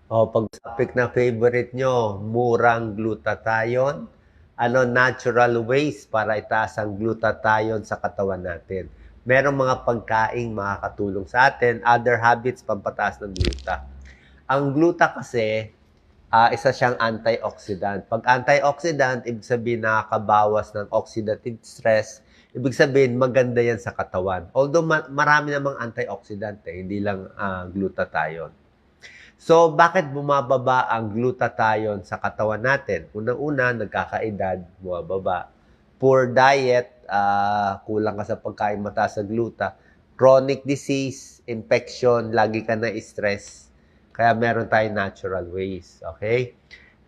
O pag topic na favorite nyo, murang glutathione, natural ways para itaas ang glutathione sa katawan natin. Merong mga pagkaing makakatulong sa atin, other habits pampataas ng gluta. Ang gluta kasi, isa siyang antioxidant. Pag antioxidant, ibig sabihin nakakabawas ng oxidative stress. Ibig sabihin, maganda yan sa katawan. Although marami namang antioxidant, hindi lang glutathione. So, bakit bumababa ang glutathione sa katawan natin? Unang-una, nagkakaedad, bumababa. Poor diet, kulang ka sa pagkain mataas sa gluta. Chronic disease, infection, lagi ka na stress. Kaya meron tayong natural ways. Okay?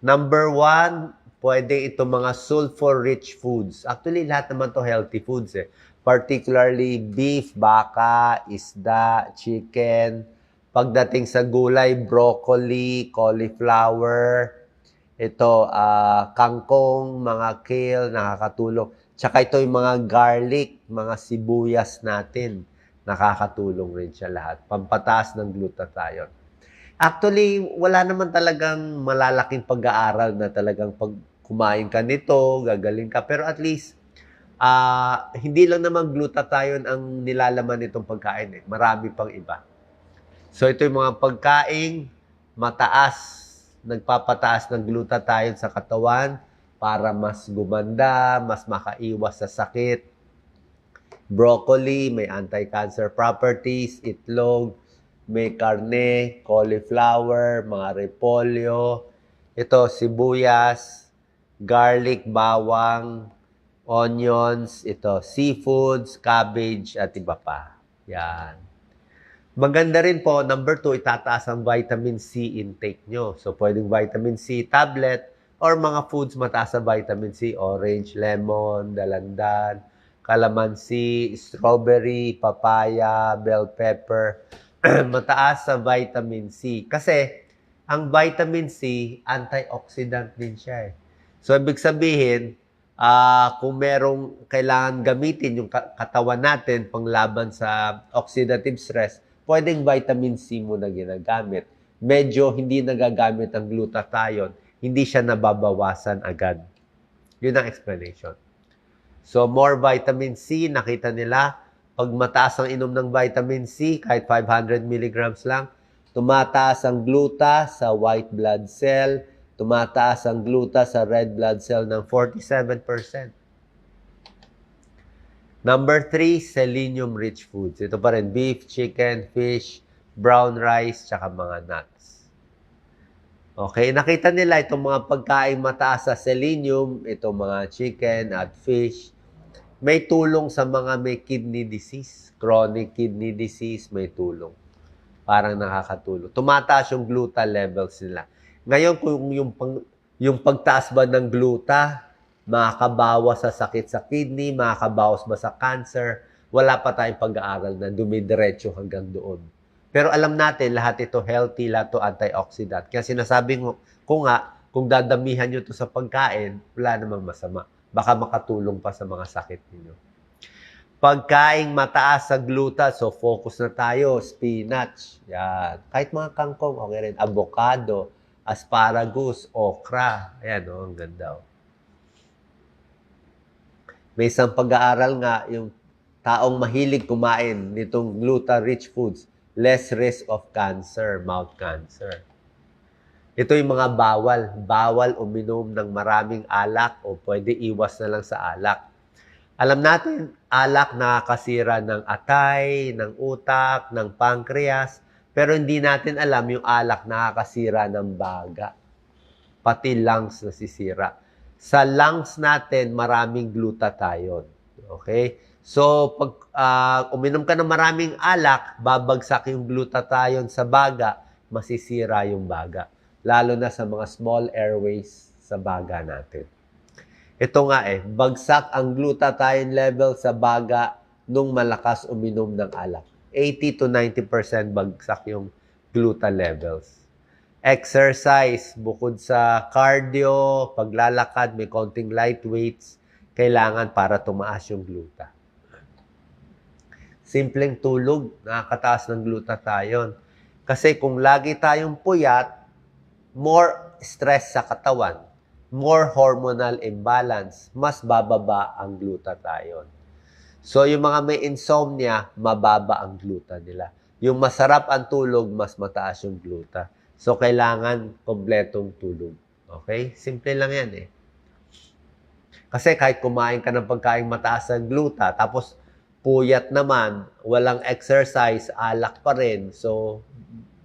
Number one, pwede itong mga sulfur-rich foods. Actually, lahat naman to healthy foods. Particularly beef, baka, isda, chicken. Pagdating sa gulay, broccoli, cauliflower, ito, kangkong, mga kale, nakakatulong. Tsaka ito yung mga garlic, mga sibuyas natin. Nakakatulong rin siya lahat. Pampataas ng glutathione. Actually, wala naman talagang malalaking pag-aaral na talagang pag kumain ka nito, gagaling ka. Pero at least, hindi lang naman glutathione ang nilalaman nitong pagkain. Marami pang iba. So ito yung mga pagkaing mataas, nagpapataas ng glutathione sa katawan para mas gumanda, mas makaiwas sa sakit. Broccoli, may anti-cancer properties, itlog, may karne, cauliflower, mga repolyo, ito sibuyas, garlic, bawang, onions, ito seafoods, cabbage, at iba pa. Yan. Maganda rin po, number 2, itataas ang vitamin C intake nyo. So, pwedeng vitamin C tablet or mga foods mataas sa vitamin C, orange, lemon, dalandan, calamansi, strawberry, papaya, bell pepper, mataas sa vitamin C. Kasi, ang vitamin C, antioxidant din siya eh. So, ibig sabihin, kung merong kailangan gamitin yung katawan natin panglaban sa oxidative stress, pwedeng vitamin C mo na ginagamit. Medyo hindi nagagamit ang glutathione, hindi siya nababawasan agad. Yun ang explanation. So, more vitamin C, nakita nila, pag mataas ang inom ng vitamin C, kahit 500 milligrams lang, tumataas ang gluta sa white blood cell, tumataas ang gluta sa red blood cell ng 47%. Number 3, selenium-rich foods. Ito pa rin, beef, chicken, fish, brown rice, tsaka mga nuts. Okay, nakita nila itong mga pagkain mataas sa selenium, itong mga chicken at fish, may tulong sa mga may kidney disease, chronic kidney disease, may tulong. Parang nakakatulong. Tumataas yung gluta levels nila. Ngayon, kung yung pagtaas ba ng gluta, makakabawas sa sakit sa kidney, makakabawas ba sa cancer, wala pa tayong pag-aaral na dumidiretso hanggang doon. Pero alam natin, lahat ito healthy, lahat ito antioxidant. Kaya sinasabi ko nga, kung dadamihan nyo ito sa pagkain, wala namang masama. Baka makatulong pa sa mga sakit ninyo. Pagkaing mataas sa gluta, so focus na tayo, spinach, yan. Kahit mga kangkong, okay rin. Avocado, asparagus, okra. Ayan, ang ganda. May isang pag-aaral nga, yung taong mahilig kumain nitong gluta-rich foods, less risk of cancer, mouth cancer. Ito yung mga bawal. Bawal uminom ng maraming alak o pwede iwas na lang sa alak. Alam natin, alak nakakasira ng atay, ng utak, ng pancreas, pero hindi natin alam yung alak nakakasira ng baga. Pati lungs nasisira. Sa lungs natin, maraming glutathione. Okay? So, pag uminom ka ng maraming alak, babagsak yung glutathione sa baga, masisira yung baga. Lalo na sa mga small airways sa baga natin. Ito nga bagsak ang glutathione level sa baga nung malakas uminom ng alak. 80 to 90% bagsak yung gluta levels. Exercise, bukod sa cardio, paglalakad, may konting light weights, kailangan para tumaas yung gluta. Simpleng tulog, nakakataas ng glutathione. Kasi kung lagi tayong puyat, more stress sa katawan, more hormonal imbalance, mas bababa ang glutathione. So, yung mga may insomnia, mababa ang gluta nila. Yung masarap ang tulog, mas mataas yung gluta. So, kailangan kompletong tulog. Okay? Simple lang yan eh. Kasi kahit kumain ka ng pagkain mataas ang gluta, tapos puyat naman, walang exercise, alak pa rin. So,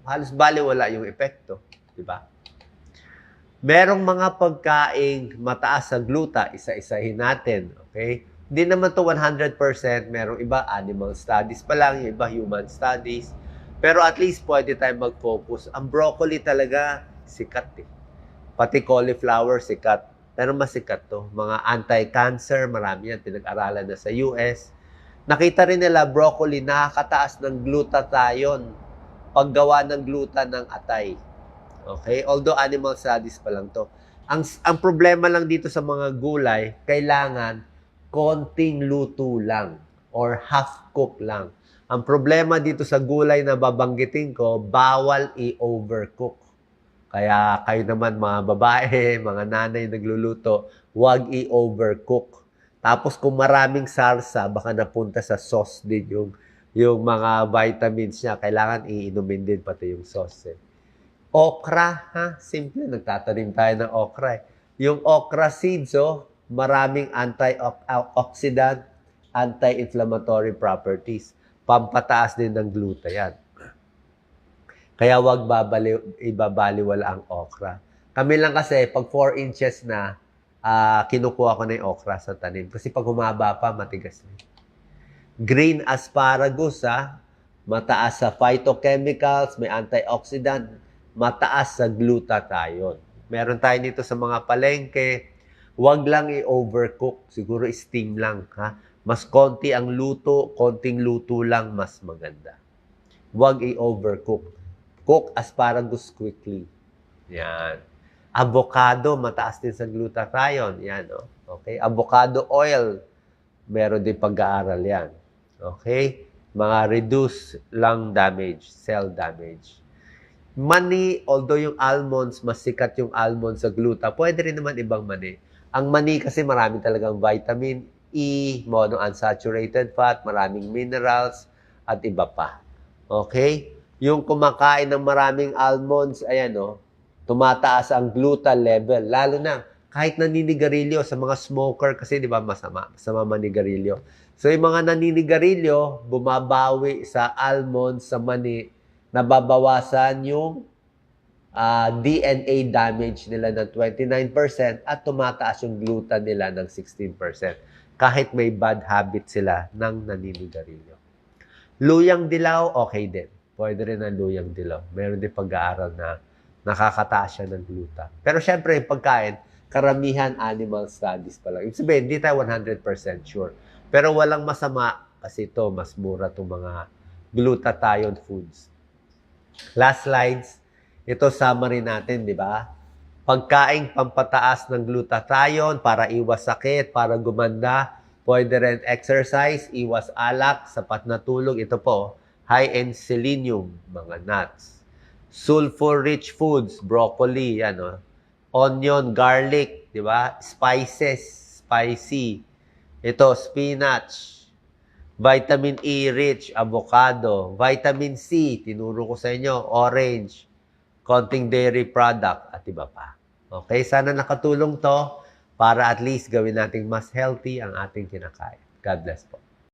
halos baliwala yung epekto. Diba? Merong mga pagkaing mataas sa gluta, isa-isahin natin. Okay? Hindi naman to 100%. Merong iba, animal studies pa lang. Yung iba, human studies. Pero at least pwede tayo mag-focus. Ang broccoli talaga, sikat eh. Pati cauliflower, sikat. Pero mas sikat to. Mga anti-cancer, marami yan. Pinag-aralan na sa US. Nakita rin nila, broccoli, nakakataas ng glutathione. Paggawa ng gluta ng atay. Okay? Although animal studies pa lang to. Ang problema lang dito sa mga gulay, kailangan konting luto lang or half-cook lang. Ang problema dito sa gulay na babanggitin ko, bawal i-overcook. Kaya kayo naman mga babae, mga nanay nagluluto, huwag i-overcook. Tapos kung maraming sarsa, baka napunta sa sauce din yung mga vitamins niya. Kailangan iinumin din pati yung sauce. Okra, ha? Simple, nagtatanim tayo ng okra. Yung okra seeds, maraming antioxidant, anti-inflammatory properties. Pampataas din ng gluta yan. Kaya wag ibabaliwala ang okra. Kami lang kasi, pag 4 inches na, kinukuha ko na yung okra sa tanim. Kasi pag humaba pa, matigas na. Green asparagus, mataas sa phytochemicals, may antioxidant, mataas sa glutathione. Meron tayo nito sa mga palengke. Huwag lang i-overcook. Siguro steam lang. Ha? Mas konti ang luto, konting luto lang, mas maganda. Huwag i-overcook. Cook asparagus quickly. Yan. Avocado, mataas din sa glutathione. Yan, okay? Avocado oil, meron din pag-aaral yan. Okay? Mga reduce lung damage, cell damage. Mani, although yung almonds, mas sikat yung almonds sa gluta, pwede rin naman ibang mani. Ang mani kasi marami talagang vitamin E, monounsaturated fat, maraming minerals, at iba pa. Okay? Yung kumakain ng maraming almonds, ayan tumataas ang gluta level. Lalo na, kahit naninigarilyo sa mga smoker, kasi di ba masama manigarilyo. So yung mga naninigarilyo, bumabawi sa almonds, sa mani, nababawasan yung DNA damage nila ng 29% at tumataas yung gluta nila ng 16%. Kahit may bad habit sila ng naninigarilyo. Luyang dilaw, okay din. Pwede rin ang luyang dilaw. Meron din pag-aaral na nakakataas siya ng gluta. Pero syempre, yung pagkain, karamihan animal studies pa lang. Ibig sabihin, hindi tayo 100% sure. Pero walang masama kasi ito, mas mura itong mga glutathione foods. Last slides. Ito summary natin, di ba? Pagkain pampataas ng glutathione para iwas sakit, para gumanda. Pwede rin exercise, iwas alak, sapat na tulog. Ito po, high in selenium, mga nuts. Sulfur-rich foods, broccoli, onion, garlic, di ba? Spices, spicy. Ito, spinach. Vitamin E rich, avocado. Vitamin C, tinuro ko sa inyo, orange. Konting dairy product, at iba pa. Okay, sana nakatulong to para at least gawin nating mas healthy ang ating kinakain. God bless po.